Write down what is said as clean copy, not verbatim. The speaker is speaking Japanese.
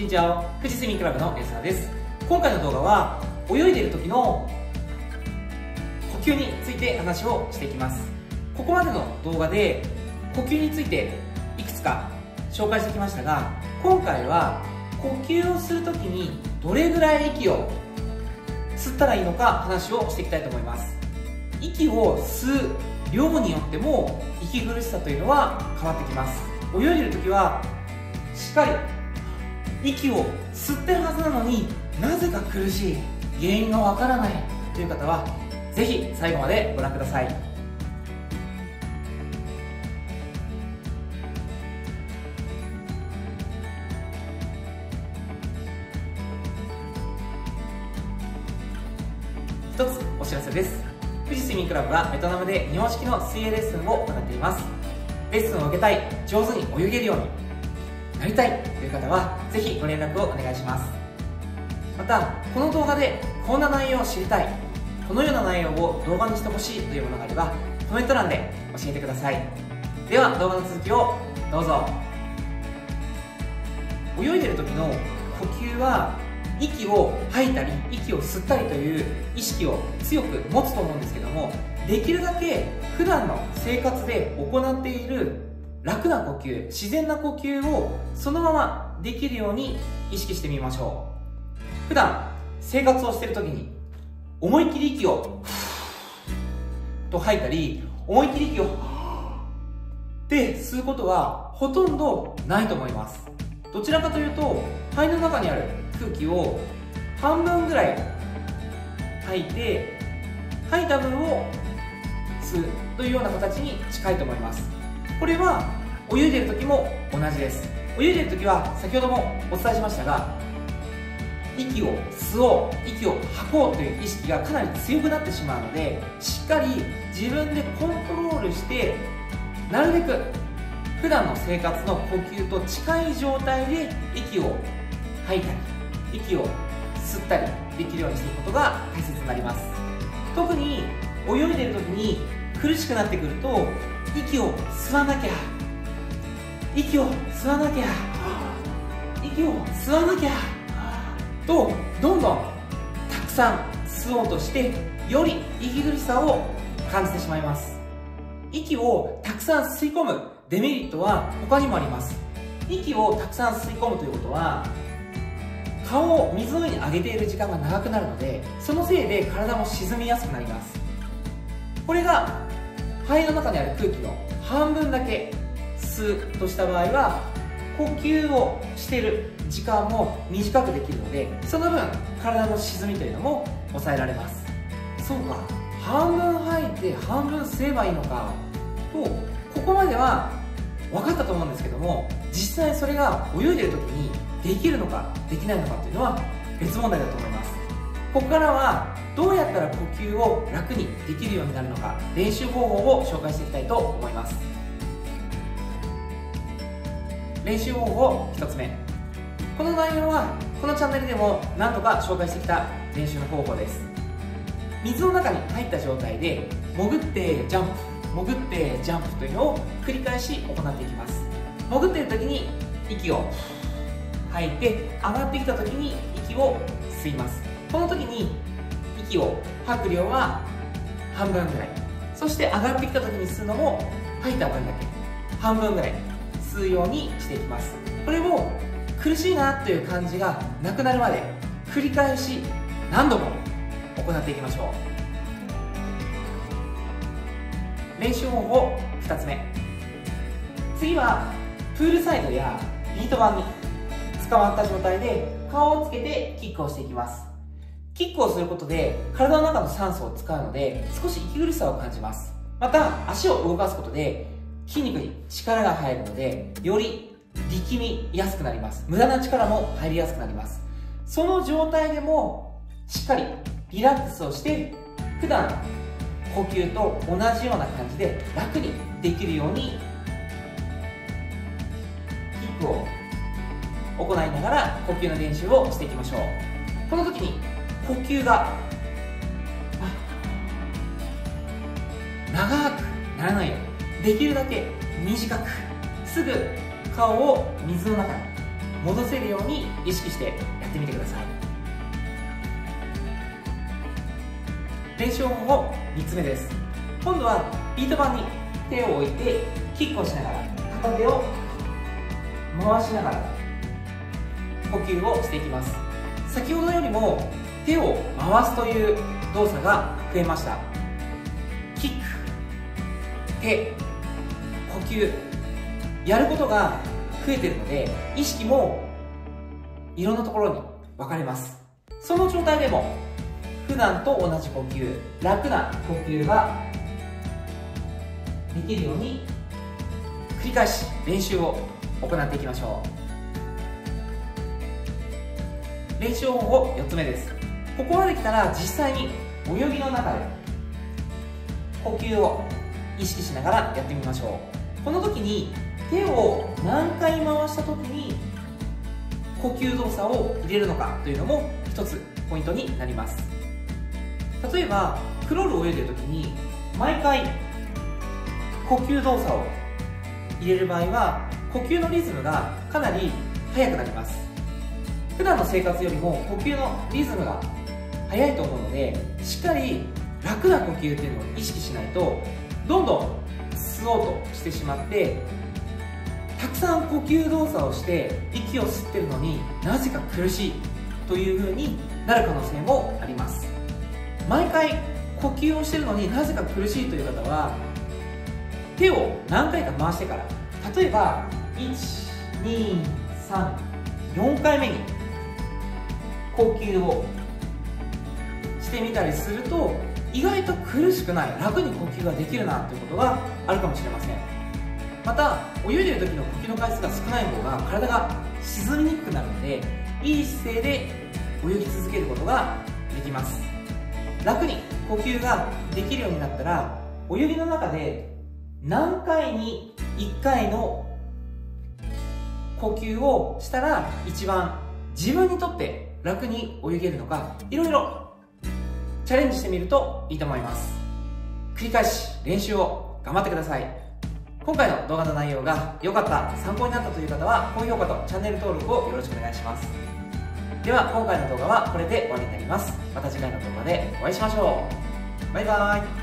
しんちゃお、富士スイミングクラブのエサです。今回の動画は泳いでいる時の呼吸について話をしていきます。ここまでの動画で呼吸についていくつか紹介してきましたが、今回は呼吸をする時にどれぐらい息を吸ったらいいのか話をしていきたいと思います。息を吸う量によっても息苦しさというのは変わってきます。泳いでいる時はしっかり息を吸ってるはずなのになぜか苦しい、原因がわからないという方はぜひ最後までご覧ください。一つお知らせです。富士スイミングクラブはベトナムで日本式の水泳レッスンを行っています。レッスンを受けたい、上手に泳げるようになりたいという方はぜひご連絡をお願いします。またこの動画でこんな内容を知りたい、このような内容を動画にしてほしいというものがあればコメント欄で教えてください。では動画の続きをどうぞ。泳いでる時の呼吸は息を吐いたり息を吸ったりという意識を強く持つと思うんですけども、できるだけ普段の生活で行っている楽な呼吸、自然な呼吸をそのままできるように意識してみましょう。普段生活をしている時に思いっきり息をと吐いたり思いっきり息をって吸うことはほとんどないと思います。どちらかというと肺の中にある空気を半分ぐらい吐いて吐いた分を吸うというような形に近いと思います。これは泳いでいる時も同じです。泳いでいる時は先ほどもお伝えしましたが、息を吸おう、息を吐こうという意識がかなり強くなってしまうので、しっかり自分でコントロールしてなるべく普段の生活の呼吸と近い状態で息を吐いたり息を吸ったりできるようにしていくことが大切になります。特に泳いでいる時に苦しくなってくると、息を吸わなきゃ、息を吸わなきゃ、息を吸わなきゃとどんどんたくさん吸おうとしてより息苦しさを感じてしまいます。息をたくさん吸い込むデメリットは他にもあります。息をたくさん吸い込むということは顔を水の上に上げている時間が長くなるので、そのせいで体も沈みやすくなります。これが肺の中にある空気の半分だけ吸うとした場合は呼吸をしている時間も短くできるので、その分体の沈みというのも抑えられます。そうか、半分吐いて半分吸えばいいのかと、ここまでは分かったと思うんですけども、実際それが泳いでいる時にできるのかできないのかというのは別問題だと思います。ここからはどうやったら呼吸を楽にできるようになるのか、練習方法を紹介していきたいと思います。練習方法1つ目、この内容はこのチャンネルでも何度か紹介してきた練習の方法です。水の中に入った状態で潜ってジャンプ、潜ってジャンプというのを繰り返し行っていきます。潜っている時に息を吐いて上がってきた時に息を吸います。この時に息を吐く量は半分ぐらい、そして上がってきた時に吸うのも吐いた分だけ半分ぐらい吸うようにしていきます。これを苦しいなという感じがなくなるまで繰り返し何度も行っていきましょう。練習方法2つ目、次はプールサイドやビート板に捕まった状態で顔をつけてキックをしていきます。キックをすることで体の中の酸素を使うので少し息苦しさを感じます。また足を動かすことで筋肉に力が入るのでより力みやすくなります。無駄な力も入りやすくなります。その状態でもしっかりリラックスをして普段呼吸と同じような感じで楽にできるようにキックを行いながら呼吸の練習をしていきましょう。この時に呼吸が長くならないようにできるだけ短く、すぐ顔を水の中に戻せるように意識してやってみてください。練習方法3つ目です。今度はビート板に手を置いてキックをしながら片手を回しながら呼吸をしていきます。先ほどよりも手を回すという動作が増えました。キック、手、呼吸、やることが増えているので意識もいろんなところに分かれます。その状態でも普段と同じ呼吸、楽な呼吸ができるように繰り返し練習を行っていきましょう。練習方法4つ目です。ここまで来たら実際に泳ぎの中で呼吸を意識しながらやってみましょう。この時に手を何回回した時に呼吸動作を入れるのかというのも一つポイントになります。例えばクロールを泳いでいる時に毎回呼吸動作を入れる場合は呼吸のリズムがかなり速くなります。普段の生活よりも呼吸のリズムが速いと思うので、しっかり楽な呼吸っていうのを意識しないとどんどん吸おうとしてしまってたくさん呼吸動作をして息を吸ってるのになぜか苦しいという風になる可能性もあります。毎回呼吸をしてるのになぜか苦しいという方は手を何回か回してから、例えば1、2、3、4回目に呼吸をしてみたりすると意外と苦しくない、楽に呼吸ができるなということがあるかもしれません。また泳いでいる時の呼吸の回数が少ない方が体が沈みにくくなるのでいい姿勢で泳ぎ続けることができます。楽に呼吸ができるようになったら泳ぎの中で何回に1回の呼吸をしたら一番自分にとって楽に泳げるのか、いろいろチャレンジしてみるといいと思います。繰り返し練習を頑張ってください。今回の動画の内容が良かった、参考になったという方は高評価とチャンネル登録をよろしくお願いします。では今回の動画はこれで終わりになります。また次回の動画でお会いしましょう。バイバーイ。